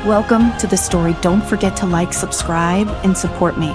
Welcome to the story. Don't forget to like, subscribe, and support me.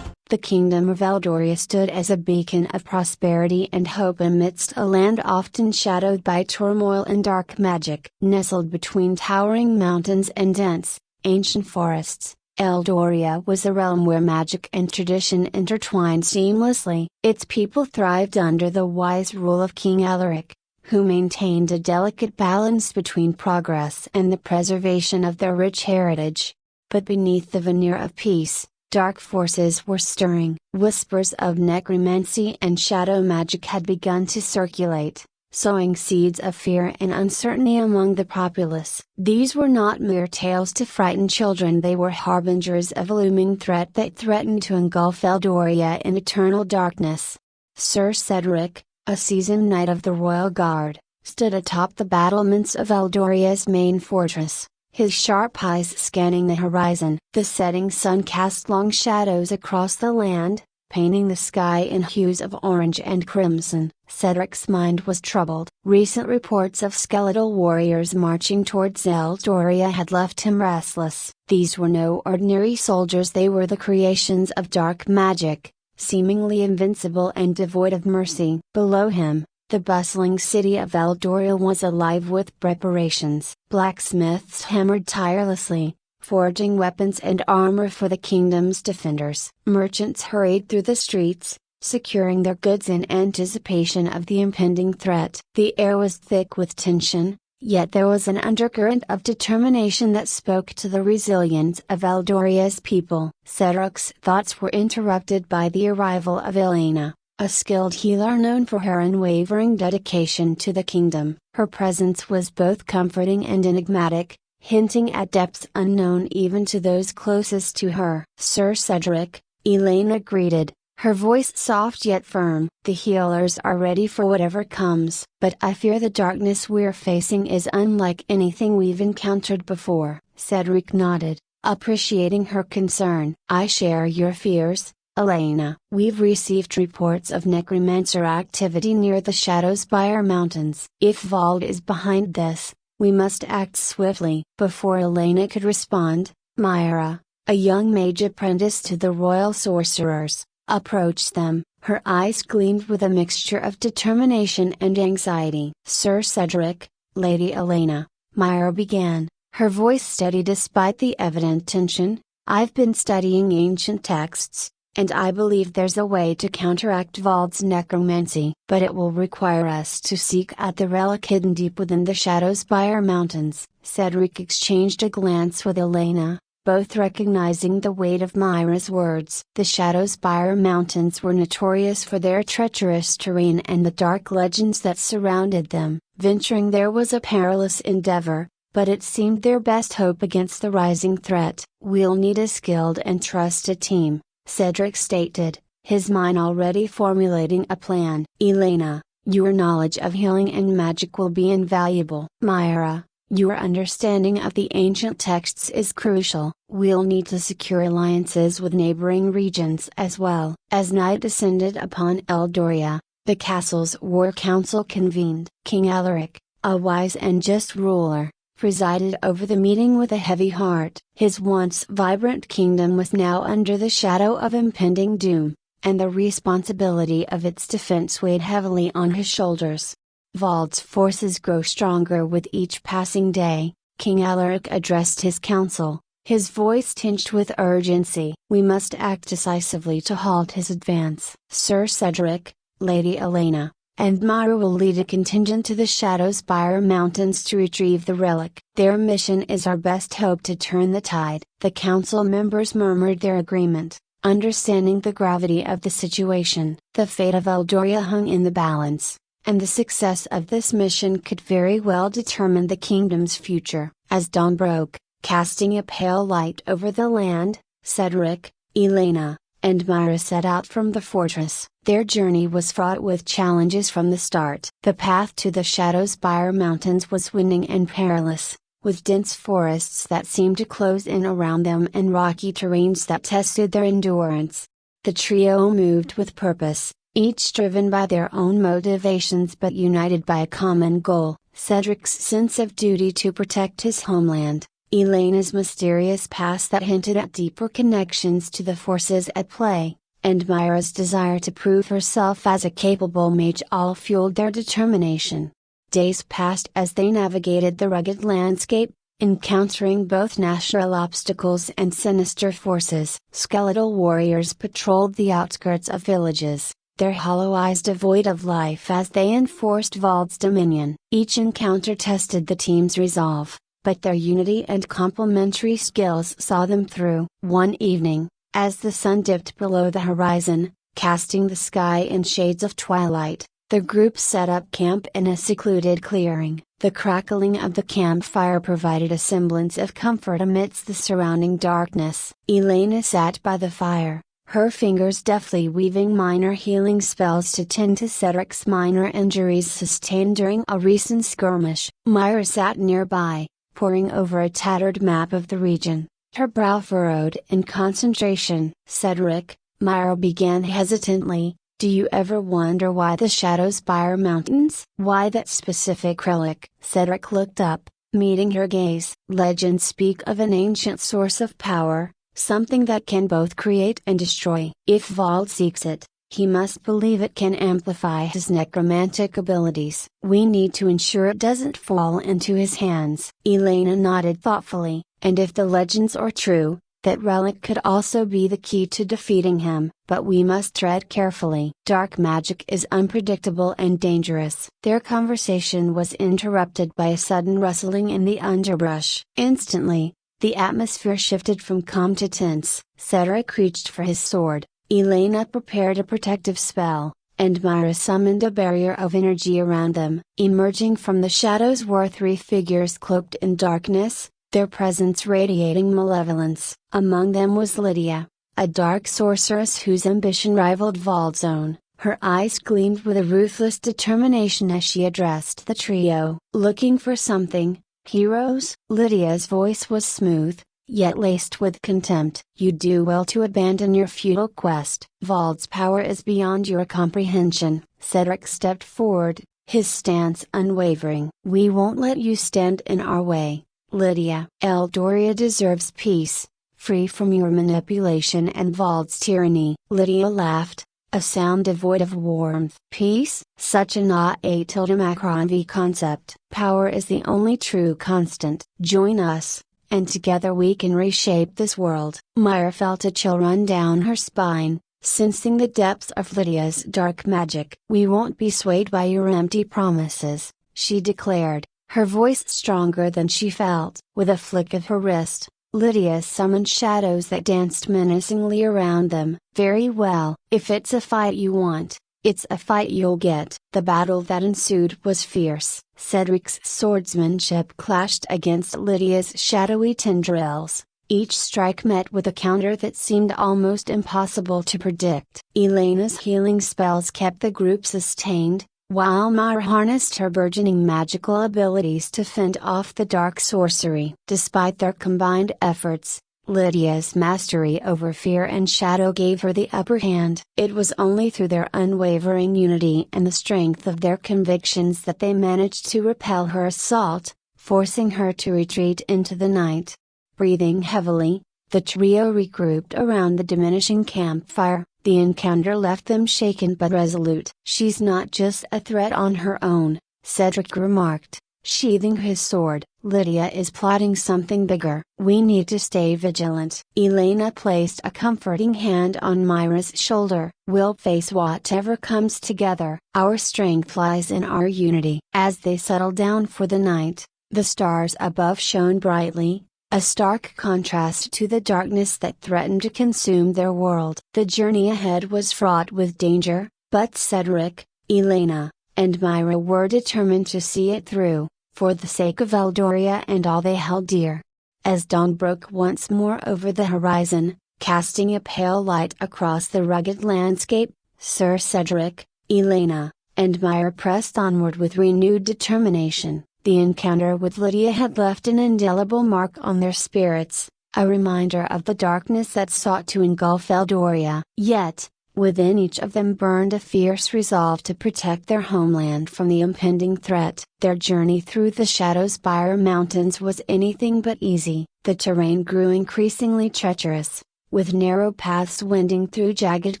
The kingdom of Eldoria stood as a beacon of prosperity and hope amidst a land often shadowed by turmoil and dark magic. Nestled between towering mountains and dense, ancient forests, Eldoria was a realm where magic and tradition intertwined seamlessly. Its people thrived under the wise rule of King Alaric, who maintained a delicate balance between progress and the preservation of their rich heritage. But beneath the veneer of peace, dark forces were stirring. Whispers of necromancy and shadow magic had begun to circulate, sowing seeds of fear and uncertainty among the populace. These were not mere tales to frighten children, they were harbingers of a looming threat that threatened to engulf Eldoria in eternal darkness. Sir Cedric, a seasoned knight of the Royal Guard, stood atop the battlements of Eldoria's main fortress, his sharp eyes scanning the horizon. The setting sun cast long shadows across the land, painting the sky in hues of orange and crimson. Cedric's mind was troubled. Recent reports of skeletal warriors marching towards Eldoria had left him restless. These were no ordinary soldiers, they were the creations of dark magic, seemingly invincible and devoid of mercy. Below him, the bustling city of Eldoria was alive with preparations. Blacksmiths hammered tirelessly, forging weapons and armor for the kingdom's defenders. Merchants hurried through the streets, securing their goods in anticipation of the impending threat. The air was thick with tension, yet there was an undercurrent of determination that spoke to the resilience of Eldoria's people. Cedric's thoughts were interrupted by the arrival of Elena, a skilled healer known for her unwavering dedication to the kingdom. Her presence was both comforting and enigmatic, hinting at depths unknown even to those closest to her. Sir Cedric, Elena greeted, her voice soft yet firm. The healers are ready for whatever comes, but I fear the darkness we're facing is unlike anything we've encountered before. Cedric nodded, appreciating her concern. I share your fears, Elena. We've received reports of necromancer activity near the Shadowspire Mountains. If Vald is behind this, we must act swiftly. Before Elena could respond, Myra, a young mage apprentice to the royal sorcerers, approached them. Her eyes gleamed with a mixture of determination and anxiety. Sir Cedric, Lady Elena, Myra began, her voice steady despite the evident tension, I've been studying ancient texts, and I believe there's a way to counteract Vald's necromancy. But it will require us to seek out the relic hidden deep within the Shadowspire Mountains. Cedric exchanged a glance with Elena, both recognizing the weight of Myra's words. The Shadowspire Mountains were notorious for their treacherous terrain and the dark legends that surrounded them. Venturing there was a perilous endeavor, but it seemed their best hope against the rising threat. We'll need a skilled and trusted team, Cedric stated, his mind already formulating a plan. Elena, your knowledge of healing and magic will be invaluable. Myra, your understanding of the ancient texts is crucial. We'll need to secure alliances with neighboring regions as well. As night descended upon Eldoria, the castle's war council convened. King Alaric, a wise and just ruler, presided over the meeting with a heavy heart. His once vibrant kingdom was now under the shadow of impending doom, and the responsibility of its defense weighed heavily on his shoulders. Vald's forces grow stronger with each passing day, King Alaric addressed his council, his voice tinged with urgency. We must act decisively to halt his advance. Sir Cedric, Lady Elena, and Myra will lead a contingent to the Shadowspire Mountains to retrieve the relic. Their mission is our best hope to turn the tide. The council members murmured their agreement, understanding the gravity of the situation. The fate of Eldoria hung in the balance, and the success of this mission could very well determine the kingdom's future. As dawn broke, casting a pale light over the land, Cedric, Elena, and Myra set out from the fortress. Their journey was fraught with challenges from the start. The path to the Shadowspire Mountains was winding and perilous, with dense forests that seemed to close in around them and rocky terrains that tested their endurance. The trio moved with purpose, each driven by their own motivations but united by a common goal. Cedric's sense of duty to protect his homeland, Elena's mysterious past that hinted at deeper connections to the forces at play, and Myra's desire to prove herself as a capable mage all fueled their determination. Days passed as they navigated the rugged landscape, encountering both natural obstacles and sinister forces. Skeletal warriors patrolled the outskirts of villages, their hollow eyes devoid of life as they enforced Vald's dominion. Each encounter tested the team's resolve, but their unity and complementary skills saw them through. One evening, as the sun dipped below the horizon, casting the sky in shades of twilight, the group set up camp in a secluded clearing. The crackling of the campfire provided a semblance of comfort amidst the surrounding darkness. Elena sat by the fire, her fingers deftly weaving minor healing spells to tend to Cedric's minor injuries sustained during a recent skirmish. Myra sat nearby, poring over a tattered map of the region, her brow furrowed in concentration. "Cedric," Myra began hesitantly, "do you ever wonder why the shadows Spire mountains? Why that specific relic?" Cedric looked up, meeting her gaze. "Legends speak of an ancient source of power, something that can both create and destroy. If Vald seeks it, he must believe it can amplify his necromantic abilities. We need to ensure it doesn't fall into his hands." Elena nodded thoughtfully, "And if the legends are true, that relic could also be the key to defeating him, but we must tread carefully. Dark magic is unpredictable and dangerous." Their conversation was interrupted by a sudden rustling in the underbrush. Instantly, the atmosphere shifted from calm to tense. Cedric reached for his sword, Elena prepared a protective spell, and Myra summoned a barrier of energy around them. Emerging from the shadows were three figures cloaked in darkness, their presence radiating malevolence. Among them was Lydia, a dark sorceress whose ambition rivaled Vald's own. Her eyes gleamed with a ruthless determination as she addressed the trio. "Looking for something, heroes?" Lydia's voice was smooth, yet laced with contempt. "You do well to abandon your futile quest. Vald's power is beyond your comprehension." Cedric stepped forward, his stance unwavering. "We won't let you stand in our way, Lydia. Eldoria deserves peace, free from your manipulation and Vald's tyranny." Lydia laughed, a sound devoid of warmth. "Peace? Such an Macronv concept. Power is the only true constant. Join us, and together we can reshape this world." Myra felt a chill run down her spine, sensing the depths of Lydia's dark magic. "We won't be swayed by your empty promises," she declared, her voice stronger than she felt. With a flick of her wrist, Lydia summoned shadows that danced menacingly around them. "Very well. If it's a fight you want, it's a fight you'll get." The battle that ensued was fierce. Cedric's swordsmanship clashed against Lydia's shadowy tendrils, each strike met with a counter that seemed almost impossible to predict. Elena's healing spells kept the group sustained, while Myra harnessed her burgeoning magical abilities to fend off the dark sorcery. Despite their combined efforts, Lydia's mastery over fear and shadow gave her the upper hand. It was only through their unwavering unity and the strength of their convictions that they managed to repel her assault, forcing her to retreat into the night. Breathing heavily, the trio regrouped around the diminishing campfire. The encounter left them shaken but resolute. "She's not just a threat on her own," Cedric remarked, sheathing his sword. "Lydia is plotting something bigger. We need to stay vigilant." Elena placed a comforting hand on Myra's shoulder. "We'll face whatever comes together. Our strength lies in our unity." As they settled down for the night, the stars above shone brightly, a stark contrast to the darkness that threatened to consume their world. The journey ahead was fraught with danger, but Cedric, Elena, and Myra were determined to see it through, for the sake of Eldoria and all they held dear. As dawn broke once more over the horizon, casting a pale light across the rugged landscape, Sir Cedric, Elena, and Myra pressed onward with renewed determination. The encounter with Lydia had left an indelible mark on their spirits, a reminder of the darkness that sought to engulf Eldoria. Yet, Within each of them burned a fierce resolve to protect their homeland from the impending threat. Their journey through the Shadowspire Mountains was anything but easy. The terrain grew increasingly treacherous, with narrow paths winding through jagged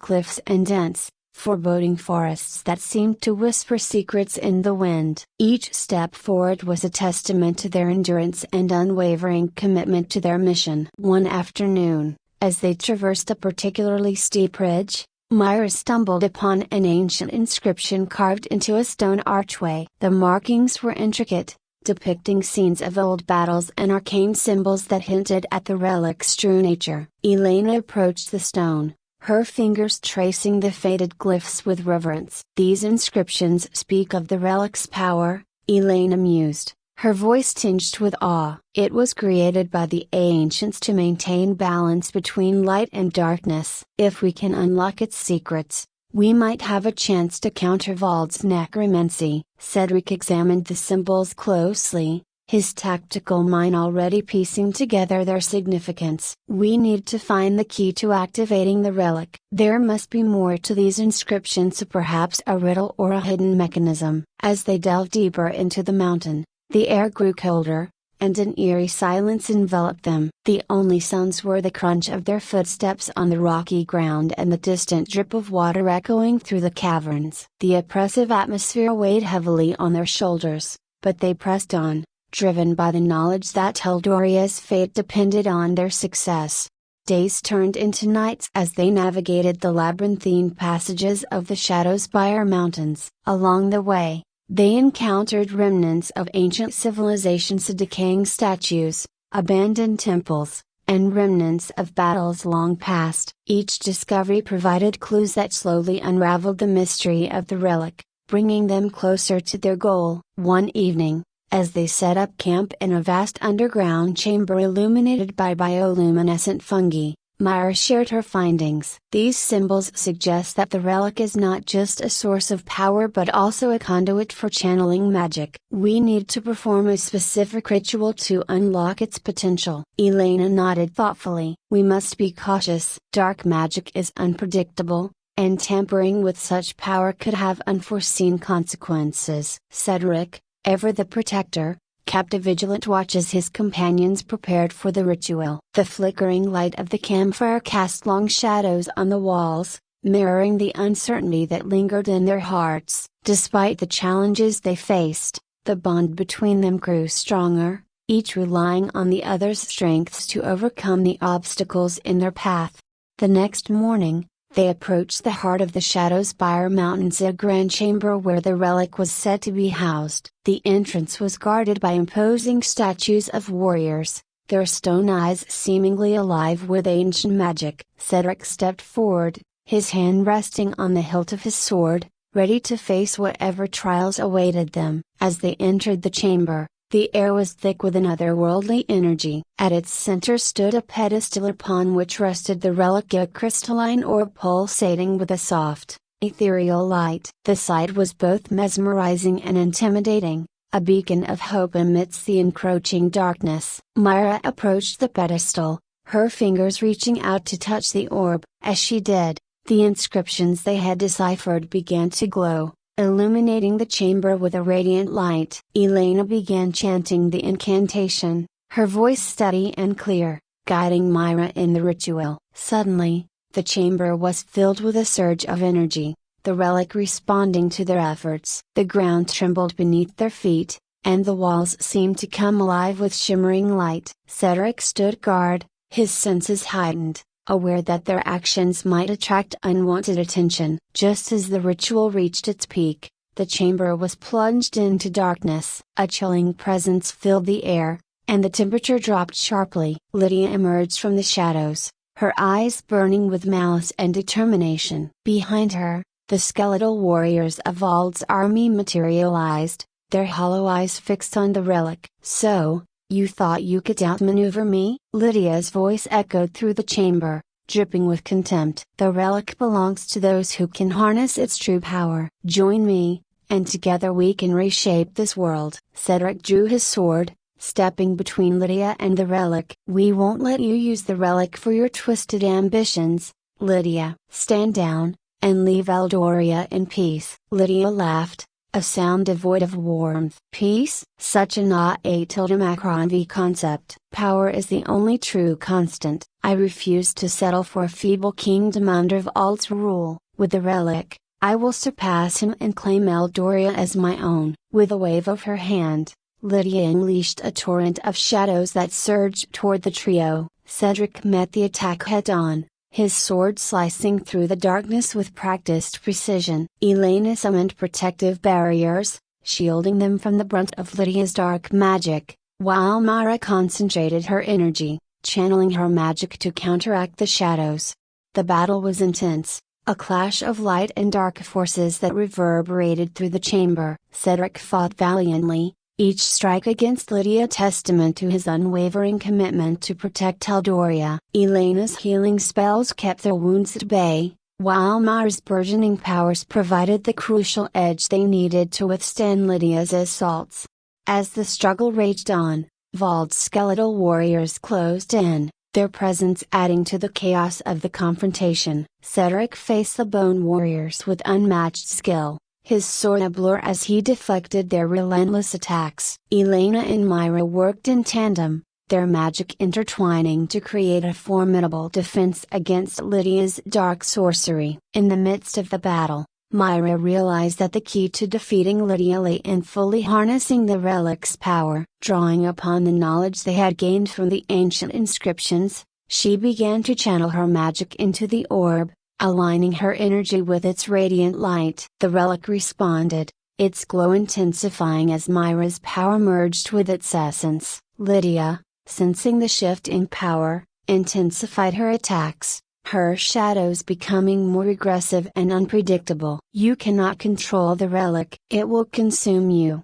cliffs and dense, foreboding forests that seemed to whisper secrets in the wind. Each step forward was a testament to their endurance and unwavering commitment to their mission. One afternoon, as they traversed a particularly steep ridge, Myra stumbled upon an ancient inscription carved into a stone archway. The markings were intricate, depicting scenes of old battles and arcane symbols that hinted at the relic's true nature. Elena approached the stone, her fingers tracing the faded glyphs with reverence. "These inscriptions speak of the relic's power," Elena mused, her voice tinged with awe. "It was created by the ancients to maintain balance between light and darkness. If we can unlock its secrets, we might have a chance to counter Vald's necromancy." Cedric examined the symbols closely, his tactical mind already piecing together their significance. "We need to find the key to activating the relic. There must be more to these inscriptions, perhaps a riddle or a hidden mechanism." As they delved deeper into the mountain, the air grew colder, and an eerie silence enveloped them. The only sounds were the crunch of their footsteps on the rocky ground and the distant drip of water echoing through the caverns. The oppressive atmosphere weighed heavily on their shoulders, but they pressed on, driven by the knowledge that Eldoria's fate depended on their success. Days turned into nights as they navigated the labyrinthine passages of the Shadowspire Mountains. Along the way, they encountered remnants of ancient civilizations, decaying statues, abandoned temples, and remnants of battles long past. Each discovery provided clues that slowly unraveled the mystery of the relic, bringing them closer to their goal. One evening, as they set up camp in a vast underground chamber illuminated by bioluminescent fungi, Myra shared her findings. "These symbols suggest that the relic is not just a source of power but also a conduit for channeling magic. We need to perform a specific ritual to unlock its potential." Elena nodded thoughtfully. "We must be cautious. Dark magic is unpredictable, and tampering with such power could have unforeseen consequences." Cedric, ever the protector, kept a vigilant watch as his companions prepared for the ritual. The flickering light of the campfire cast long shadows on the walls, mirroring the uncertainty that lingered in their hearts. Despite the challenges they faced, the bond between them grew stronger, each relying on the other's strengths to overcome the obstacles in their path. The next morning, they approached the heart of the Shadowspire Mountains, a grand chamber where the relic was said to be housed. The entrance was guarded by imposing statues of warriors, their stone eyes seemingly alive with ancient magic. Cedric stepped forward, his hand resting on the hilt of his sword, ready to face whatever trials awaited them. As they entered the chamber, the air was thick with an otherworldly energy. At its center stood a pedestal upon which rested the relic, a crystalline orb pulsating with a soft, ethereal light. The sight was both mesmerizing and intimidating, a beacon of hope amidst the encroaching darkness. Myra approached the pedestal, her fingers reaching out to touch the orb. As she did, the inscriptions they had deciphered began to glow, illuminating the chamber with a radiant light. Elena began chanting the incantation, her voice steady and clear, guiding Myra in the ritual. Suddenly, the chamber was filled with a surge of energy, the relic responding to their efforts. The ground trembled beneath their feet, and the walls seemed to come alive with shimmering light. Cedric stood guard, his senses heightened, aware that their actions might attract unwanted attention. Just as the ritual reached its peak, the chamber was plunged into darkness. A chilling presence filled the air, and the temperature dropped sharply. Lydia emerged from the shadows, her eyes burning with malice and determination. Behind her, the skeletal warriors of Vald's army materialized, their hollow eyes fixed on the relic. "So, you thought you could outmaneuver me?" Lydia's voice echoed through the chamber, dripping with contempt. "The relic belongs to those who can harness its true power. Join me, and together we can reshape this world." Cedric drew his sword, stepping between Lydia and the relic. "We won't let you use the relic for your twisted ambitions, Lydia." "Stand down," and leave Eldoria in peace." Lydia laughed, a sound devoid of warmth. "Peace? Such a Macron concept. Power is the only true constant. I refuse to settle for a feeble kingdom under Valt's rule. With the relic, I will surpass him and claim Eldoria as my own." With a wave of her hand, Lydia unleashed a torrent of shadows that surged toward the trio. Cedric met the attack head-on, his sword slicing through the darkness with practiced precision. Elena summoned protective barriers, shielding them from the brunt of Lydia's dark magic, while Myra concentrated her energy, channeling her magic to counteract the shadows. The battle was intense, a clash of light and dark forces that reverberated through the chamber. Cedric fought valiantly, each strike against Lydia testament to his unwavering commitment to protect Eldoria. Elena's healing spells kept their wounds at bay, while Myra's burgeoning powers provided the crucial edge they needed to withstand Lydia's assaults. As the struggle raged on, Valt's skeletal warriors closed in, their presence adding to the chaos of the confrontation. Cedric faced the bone warriors with unmatched skill, his sword allure as he deflected their relentless attacks. Elena and Myra worked in tandem, their magic intertwining to create a formidable defense against Lydia's dark sorcery. In the midst of the battle, Myra realized that the key to defeating Lydia lay in fully harnessing the relic's power. Drawing upon the knowledge they had gained from the ancient inscriptions, she began to channel her magic into the orb, aligning her energy with its radiant light. The relic responded, its glow intensifying as Myra's power merged with its essence. Lydia, sensing the shift in power, intensified her attacks, her shadows becoming more aggressive and unpredictable. "You cannot control the relic. It will consume you,"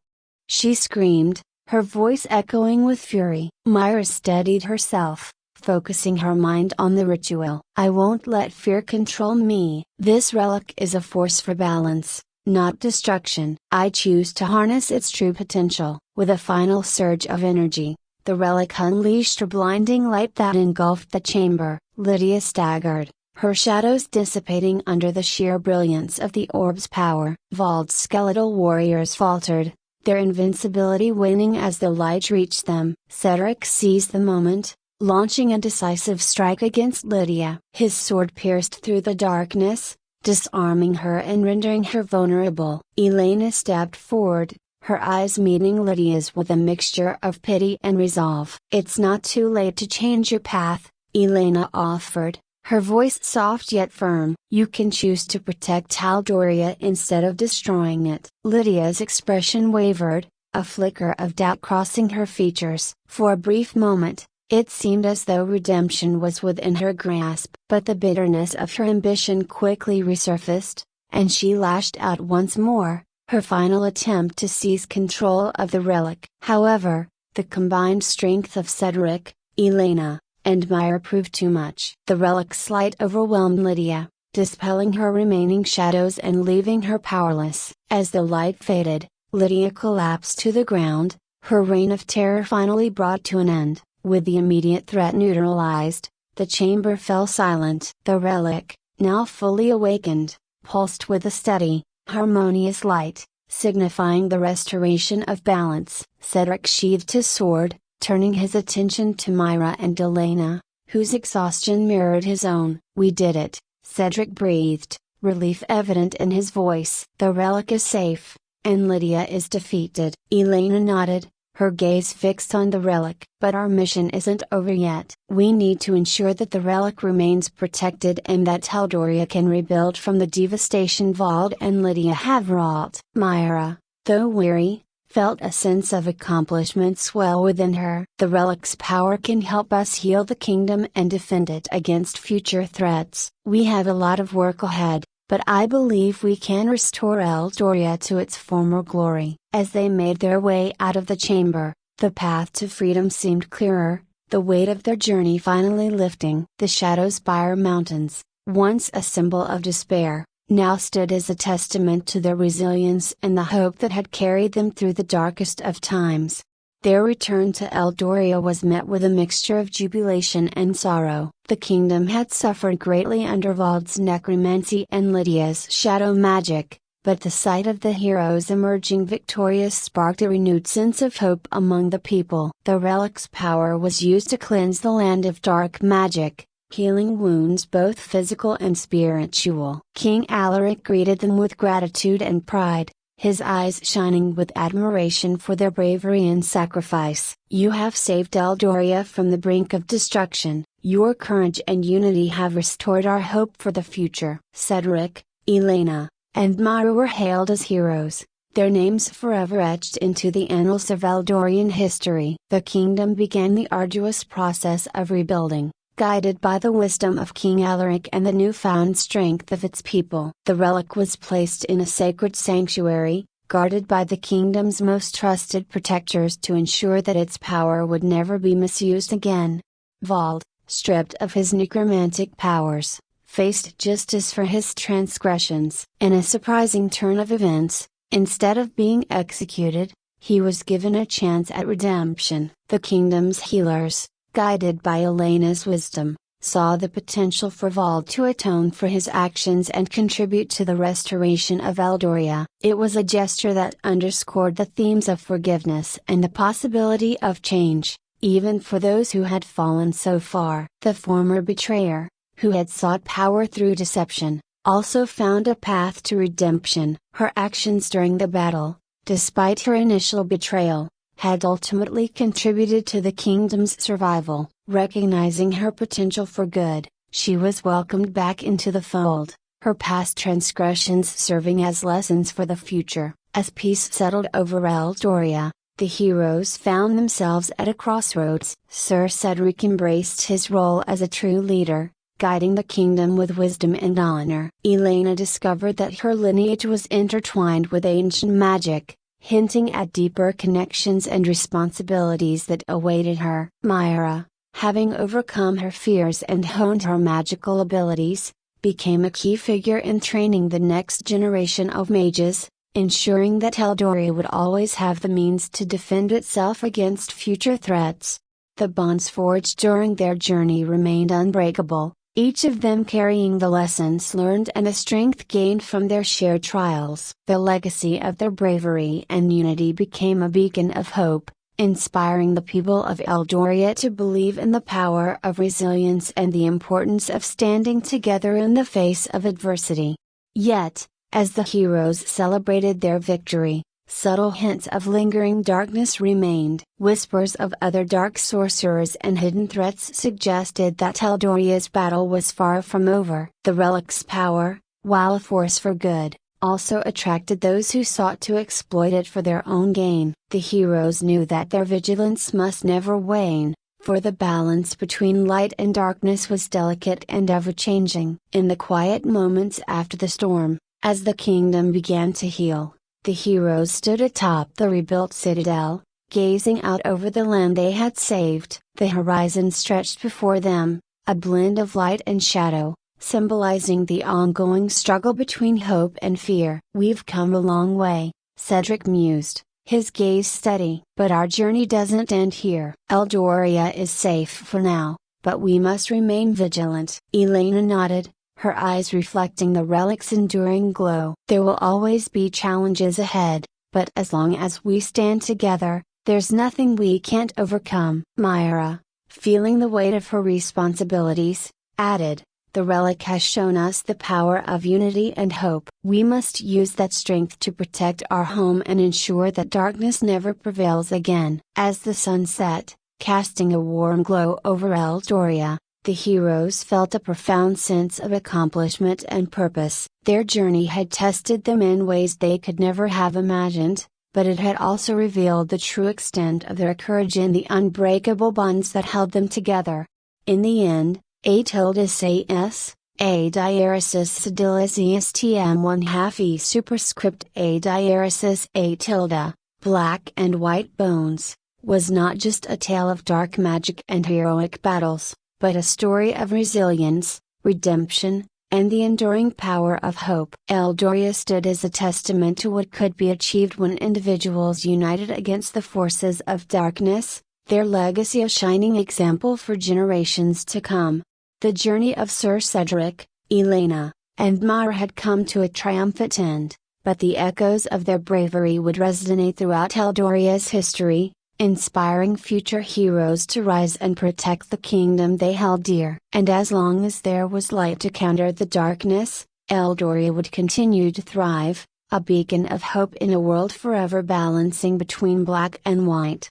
she screamed, her voice echoing with fury. Myra steadied herself, focusing her mind on the ritual. "I won't let fear control me. This relic is a force for balance, not destruction. I choose to harness its true potential." With a final surge of energy, the relic unleashed a blinding light that engulfed the chamber. Lydia staggered, her shadows dissipating under the sheer brilliance of the orb's power. Valt's skeletal warriors faltered, their invincibility waning as the light reached them. Cedric seized the moment, launching a decisive strike against Lydia. His sword pierced through the darkness, disarming her and rendering her vulnerable. Elena stepped forward, her eyes meeting Lydia's with a mixture of pity and resolve. "It's not too late to change your path," Elena offered, her voice soft yet firm. "You can choose to protect Eldoria instead of destroying it." Lydia's expression wavered, a flicker of doubt crossing her features. For a brief moment, it seemed as though redemption was within her grasp. But the bitterness of her ambition quickly resurfaced, and she lashed out once more, her final attempt to seize control of the relic. However, the combined strength of Cedric, Elena, and Myra proved too much. The relic's light overwhelmed Lydia, dispelling her remaining shadows and leaving her powerless. As the light faded, Lydia collapsed to the ground, her reign of terror finally brought to an end. With the immediate threat neutralized, the chamber fell silent. The relic, now fully awakened, pulsed with a steady, harmonious light, signifying the restoration of balance. Cedric sheathed his sword, turning his attention to Myra and Elena, whose exhaustion mirrored his own. "We did it," Cedric breathed, relief evident in his voice. "The relic is safe, and Lydia is defeated." Elena nodded, her gaze fixed on the relic. "But our mission isn't over yet. We need to ensure that the relic remains protected and that Eldoria can rebuild from the devastation Vald and Lydia have wrought." Myra, though weary, felt a sense of accomplishment swell within her. "The relic's power can help us heal the kingdom and defend it against future threats. We have a lot of work ahead, but I believe we can restore Eldoria to its former glory." As they made their way out of the chamber, the path to freedom seemed clearer, the weight of their journey finally lifting. The Shadowspire Mountains, once a symbol of despair, now stood as a testament to their resilience and the hope that had carried them through the darkest of times. Their return to Eldoria was met with a mixture of jubilation and sorrow. The kingdom had suffered greatly under Vald's necromancy and Lydia's shadow magic, but the sight of the heroes emerging victorious sparked a renewed sense of hope among the people. The relic's power was used to cleanse the land of dark magic, healing wounds both physical and spiritual. King Alaric greeted them with gratitude and pride, his eyes shining with admiration for their bravery and sacrifice. "You have saved Eldoria from the brink of destruction. Your courage and unity have restored our hope for the future." Cedric, Elena, and Myra were hailed as heroes, their names forever etched into the annals of Eldorian history. The kingdom began the arduous process of rebuilding, guided by the wisdom of King Alaric and the newfound strength of its people. The relic was placed in a sacred sanctuary, guarded by the kingdom's most trusted protectors to ensure that its power would never be misused again. Vald, stripped of his necromantic powers, faced justice for his transgressions. In a surprising turn of events, instead of being executed, he was given a chance at redemption. The kingdom's healers, guided by Elena's wisdom, saw the potential for Vald to atone for his actions and contribute to the restoration of Eldoria. It was a gesture that underscored the themes of forgiveness and the possibility of change, even for those who had fallen so far. The former betrayer, who had sought power through deception, also found a path to redemption. Her actions during the battle, despite her initial betrayal, had ultimately contributed to the kingdom's survival. Recognizing her potential for good, she was welcomed back into the fold, her past transgressions serving as lessons for the future. As peace settled over Eldoria, the heroes found themselves at a crossroads. Sir Cedric embraced his role as a true leader, guiding the kingdom with wisdom and honor. Elena discovered that her lineage was intertwined with ancient magic, hinting at deeper connections and responsibilities that awaited her. Myra, having overcome her fears and honed her magical abilities, became a key figure in training the next generation of mages, ensuring that Eldoria would always have the means to defend itself against future threats. The bonds forged during their journey remained unbreakable, each of them carrying the lessons learned and the strength gained from their shared trials. The legacy of their bravery and unity became a beacon of hope, inspiring the people of Eldoria to believe in the power of resilience and the importance of standing together in the face of adversity. Yet, as the heroes celebrated their victory, subtle hints of lingering darkness remained. Whispers of other dark sorcerers and hidden threats suggested that Eldoria's battle was far from over. The relic's power, while a force for good, also attracted those who sought to exploit it for their own gain. The heroes knew that their vigilance must never wane, for the balance between light and darkness was delicate and ever-changing. In the quiet moments after the storm, as the kingdom began to heal, the heroes stood atop the rebuilt citadel, gazing out over the land they had saved. The horizon stretched before them, a blend of light and shadow, symbolizing the ongoing struggle between hope and fear. "We've come a long way," Cedric mused, his gaze steady. "But our journey doesn't end here. Eldoria is safe for now, but we must remain vigilant." Elena nodded, her eyes reflecting the relic's enduring glow. "There will always be challenges ahead, but as long as we stand together, there's nothing we can't overcome." Myra, feeling the weight of her responsibilities, added, "The relic has shown us the power of unity and hope. We must use that strength to protect our home and ensure that darkness never prevails again." As the sun set, casting a warm glow over Eldoria, the heroes felt a profound sense of accomplishment and purpose. Their journey had tested them in ways they could never have imagined, but it had also revealed the true extent of their courage and the unbreakable bonds that held them together. In the end, a tilde s, a diaresis sedilisius tm 1/2 e superscript a diaresis a tilde, Black and White Bones, was not just a tale of dark magic and heroic battles, but a story of resilience, redemption, and the enduring power of hope. Eldoria stood as a testament to what could be achieved when individuals united against the forces of darkness, their legacy a shining example for generations to come. The journey of Sir Cedric, Elena, and Myra had come to a triumphant end, but the echoes of their bravery would resonate throughout Eldoria's history, inspiring future heroes to rise and protect the kingdom they held dear. And as long as there was light to counter the darkness, Eldoria would continue to thrive, a beacon of hope in a world forever balancing between black and white.